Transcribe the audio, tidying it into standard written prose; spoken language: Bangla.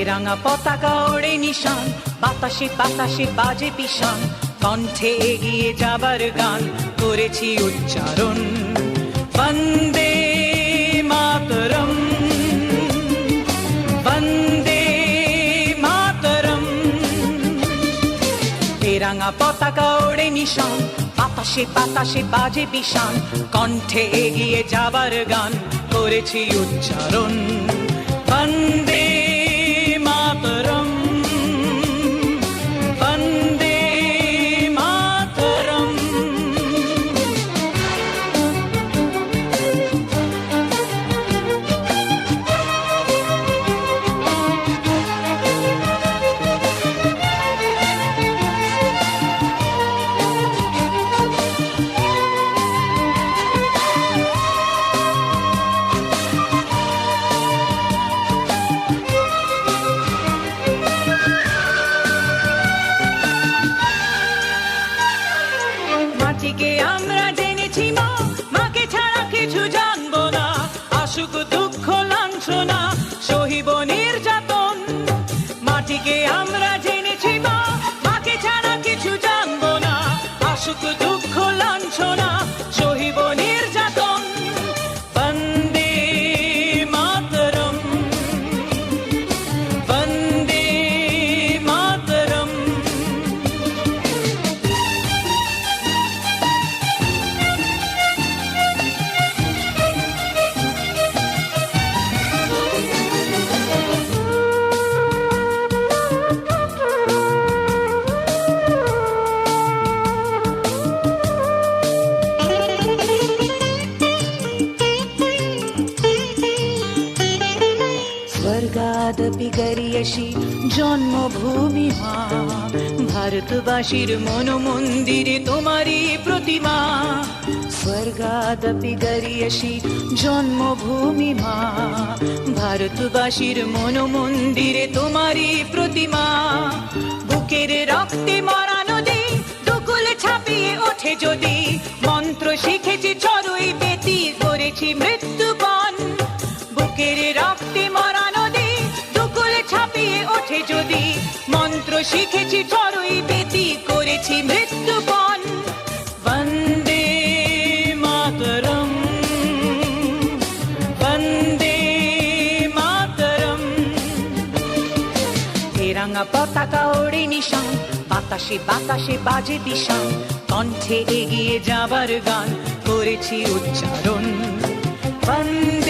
রাঙা পতাকা ওড়ে নিশান, বাতাসে বাতাসে বাজে পিশান, কণ্ঠে এগিয়ে যাবার গান করেছি উচ্চারণ। বন্দে মাতরম, বন্দে মাতরম। এ রাঙা পতাকা ওড়ে নিশান, বাতাসে বাতাসে বাজে পিশান, কণ্ঠে এগিয়ে যাবার গান করেছি উচ্চারণ। বন্দে মাতরম, বন্দে মাতরম। মাটিকে আমরা জেনেছি মা, মাকে ছাড়া কিছু জানবো না। আসুক দুঃখ লাঞ্ছনা, সহিব নির্যাতন। মাটিকে আমরা জেনেছি মা, মাকে ছাড়া কিছু জানবো না। আসুক দুঃখ লাঞ্ছনা, সহিব নির্যাতন। বন্দে মাতরম, বন্দে মাতরম। স্বর্গাদপি গরিয়সী জন্মভূমি মা, ভারতবাসীর মন মন্দিরে তোমারই প্রতিমা। স্বর্গাদপি গরিয়সী জন্মভূমি মা, ভারতবাসীর মন মন্দিরে তোমারই প্রতিমা। বুকের রক্তে মরা নদী দুকুল ছাপিয়ে ওঠে যদি, মন্ত্র শিখেছি চড়ুই বেতি করেছি মৃত্যুপণ। বুকের রক্তে মরা নদী দুকুল ছাপিয়ে ওঠে যদি, মন্ত্র শিখেছি চড়ুই বেতি করেছি মৃত্যুপণ। বন্দে মাতরম, বন্দে মাতরম। এ রাঙা পতাকা ওড়ে নিশান, বাতাসে বাতাসে বাজে পিশান, কণ্ঠে এগিয়ে যাবার গান করেছি উচ্চারণ। বন্দে